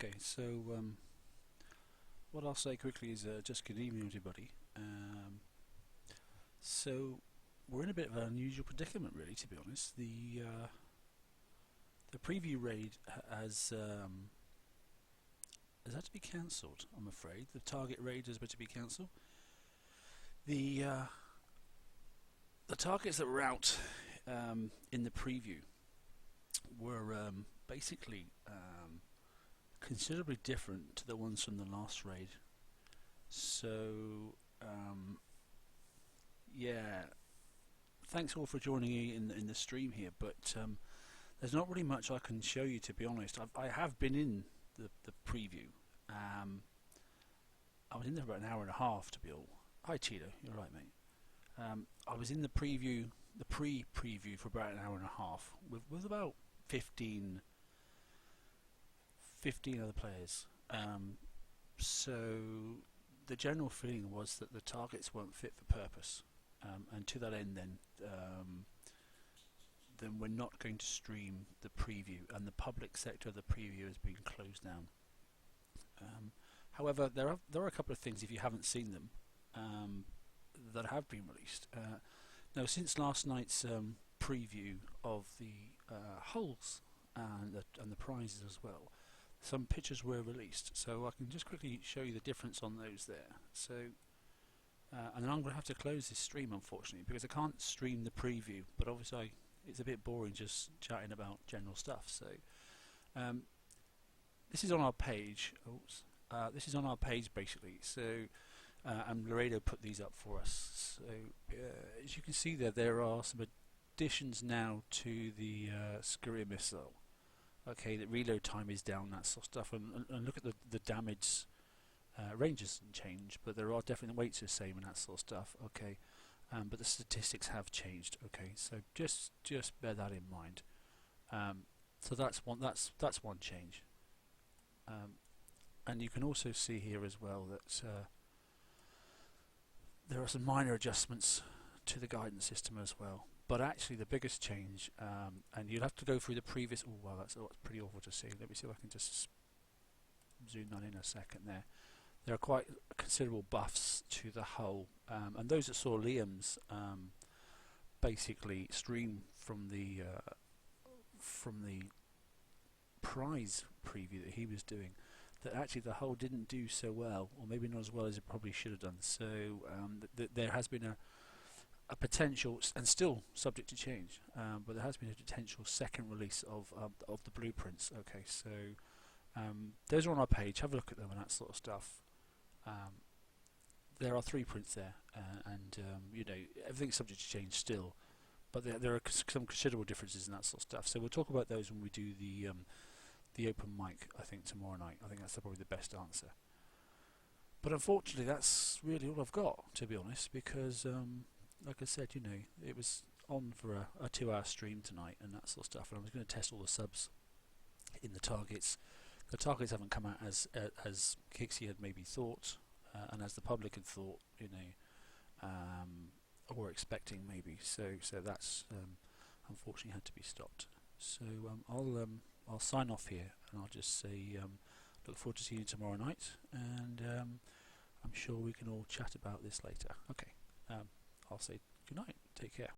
Okay, so what I'll say quickly is just good evening, everybody. So we're in a bit of an unusual predicament, really, to be honest. The preview raid has had to be cancelled. I'm afraid the target raid has had to be cancelled. The targets that were out in the preview were basically considerably different to the ones from the last raid. So yeah, thanks all for joining me in the stream here, but there's not really much I can show you, to be honest. I have been in the preview. I was in there for about an hour and a half to be all. Hi Tito, you're right, mate. I was in the preview, the pre-preview, for about an hour and a half with about 15 other players. So the general feeling was that the targets weren't fit for purpose, and to that end, then we're not going to stream the preview, and the public sector of the preview has been closed down. However, there are a couple of things, if you haven't seen them, that have been released. Now, since last night's preview of the hulls and the prizes as well, some pictures were released, so I can just quickly show you the difference on those there. So, and then I'm going to have to close this stream, unfortunately, because I can't stream the preview, but obviously it's a bit boring just chatting about general stuff. So this is on our page. Oops. This is on our page, basically. So and Laredo put these up for us. So as you can see there are some additions now to the Scurrier missile. Okay, the reload time is down, that sort of stuff, and look at the damage. Range hasn't changed, but there are definitely weights the same and that sort of stuff. Okay, but the statistics have changed. Okay, so just bear that in mind. So that's one change. And you can also see here as well that there are some minor adjustments to the guidance system as well. But actually the biggest change, and you'll have to go through the previous... Oh wow, that's pretty awful to see. Let me see if I can just zoom that in a second there. There are quite considerable buffs to the hull, and those that saw Liam's basically stream from the prize preview that he was doing, that actually the hull didn't do so well, or maybe not as well as it probably should have done. So there has been a potential, and still subject to change, but there has been a potential second release of the blueprints. Okay, so those are on our page. Have a look at them and that sort of stuff. There are 3 prints there, and you know, everything's subject to change still, but there are some considerable differences in that sort of stuff. So we'll talk about those when we do the open mic, I think, tomorrow night. I think that's probably the best answer. But unfortunately, that's really all I've got, to be honest, because like I said, you know, it was on for a 2-hour stream tonight and that sort of stuff, and I was going to test all the subs in the targets. The targets haven't come out as Kixie had maybe thought, and as the public had thought, you know, or expecting maybe. So that's unfortunately had to be stopped. So I'll sign off here, and I'll just say look forward to seeing you tomorrow night, and I'm sure we can all chat about this later. Okay, I'll say good night. Take care.